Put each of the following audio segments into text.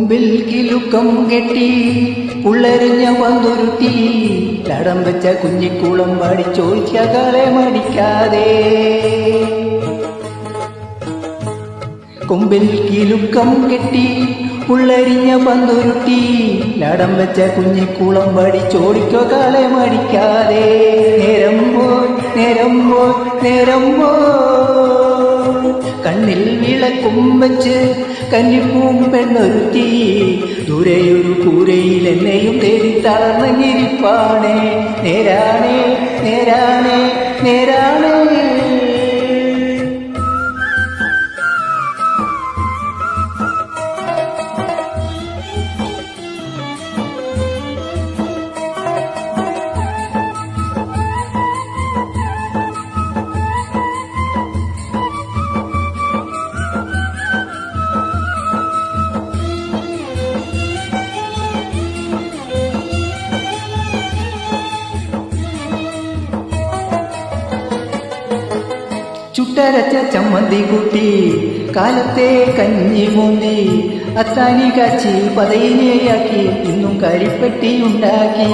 കുമ്പിൽ കിലുക്കം കെട്ടി പുള്ളരിഞ്ഞ വന്നൊരുത്തി തടം വെച്ച കുഞ്ഞിക്കുളം പാടി ചോദിച്ചകളെ മടിക്കാതെ. കുമ്പിൽ കിലുക്കം കെട്ടി പുള്ളരിഞ്ഞ പന്തുരുട്ടി ലടം വെച്ച കുഞ്ഞിക്കുളം പാടി ചോദിക്കോ കാളെ മടിക്കാതെ. നേരം പോയി നേരം പോയി നേരം പോയി കണ്ണിൽ വിളക്കും വെച്ച് കന്നിപ്പൂം പെണ്ണൊരുത്തി ദൂരെയൊരു കൂരയിൽ എന്നെയും തേടി തളർന്നിരിപ്പാണേ. നേരാണേ നേരാണേ നേരാണേ. ചുട്ടരച്ച ചമ്മന്തി കൂട്ടി കാലത്തെ കഞ്ഞി മൂന്തി അത്താനി കാച്ചി പതയിനെയാക്കി ഇന്നും കരിപ്പെട്ടി ഉണ്ടാക്കി.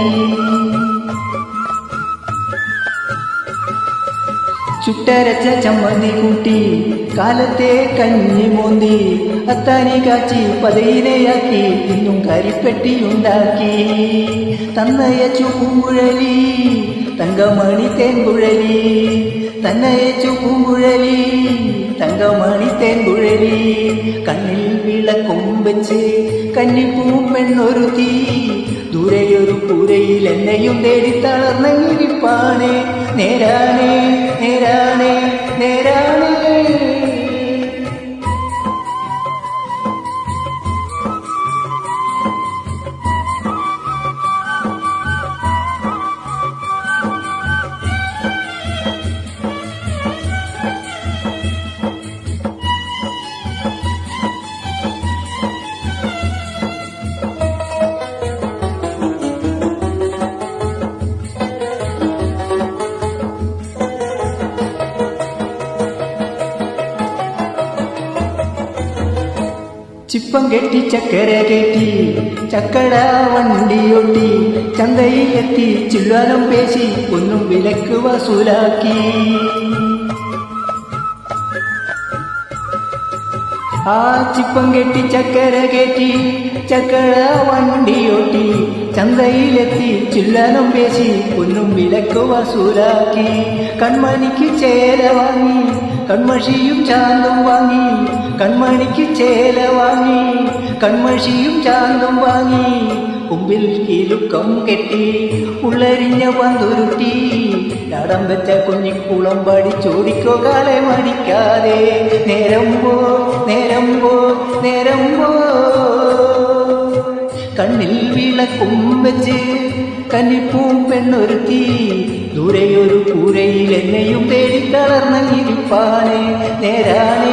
ചുട്ടരച്ച ചമ്മന്തി കൂട്ടി കാലത്തെ കഞ്ഞി മൂന്തി അത്താനി കാച്ചി പതയിനെയാക്കി ഇന്നും കരിപ്പെട്ടി ഉണ്ടാക്കി. തന്നയച്ചു പൂങ്കുഴലി തങ്കമണി തേൻകുഴലി തന്നയച്ചു പൂങ്കുഴലി തങ്കമണി തേൻകുഴലി കണ്ണിൽ വിളക്കും വെച്ച് കന്നിപ്പൂ പെണ്ണൊരുത്തി ദൂരെയൊരു കൂരയിൽ എന്നെയും തേടി തളർന്നിരിപ്പാണേ. നേരാണേ നേരാണേ നേരാണേ. ചിപ്പം കെട്ടി ചക്കര കെട്ടി ചക്കട വണ്ടിയൊട്ടി ചന്തയിലെത്തി ചില്ലാനം പേശി ഒന്നും വിലക്ക് വസൂലാക്കി. ആ ചിപ്പം കെട്ടി ചക്കര കെട്ടി ചക്കട വണ്ടിയൊട്ടി ചന്തയിലെത്തി ചില്ലാനം പേശി ഒന്നും വിലക്ക് വസൂലാക്കി. കൺമണിക്ക് ചേല വാങ്ങി കൺമഷിയും ചാന്തും വാങ്ങി കൺമണിക്ക് ചേല വാങ്ങി കൺമഷിയും ചാന്തും വാങ്ങി. കുമ്പിൽ കിലുക്കം കെട്ടി ഉള്ളരിഞ്ഞ പന്തുരുട്ടി ലടം വെച്ച കുഞ്ഞിക്കുളം പാടി ചോദിക്കോ കാളെ മടിക്കാതെ. നേരം പോ നേരം പോ നേരം പോ കണ്ണിൽ വിളക്കും വെച്ച് കന്നിപ്പൂം പെണ്ണൊരുത്തി ദൂരെയൊരു കൂരയിൽ എന്നെയും തേടി തളർന്നിരിപ്പാണേ. നേരാണേ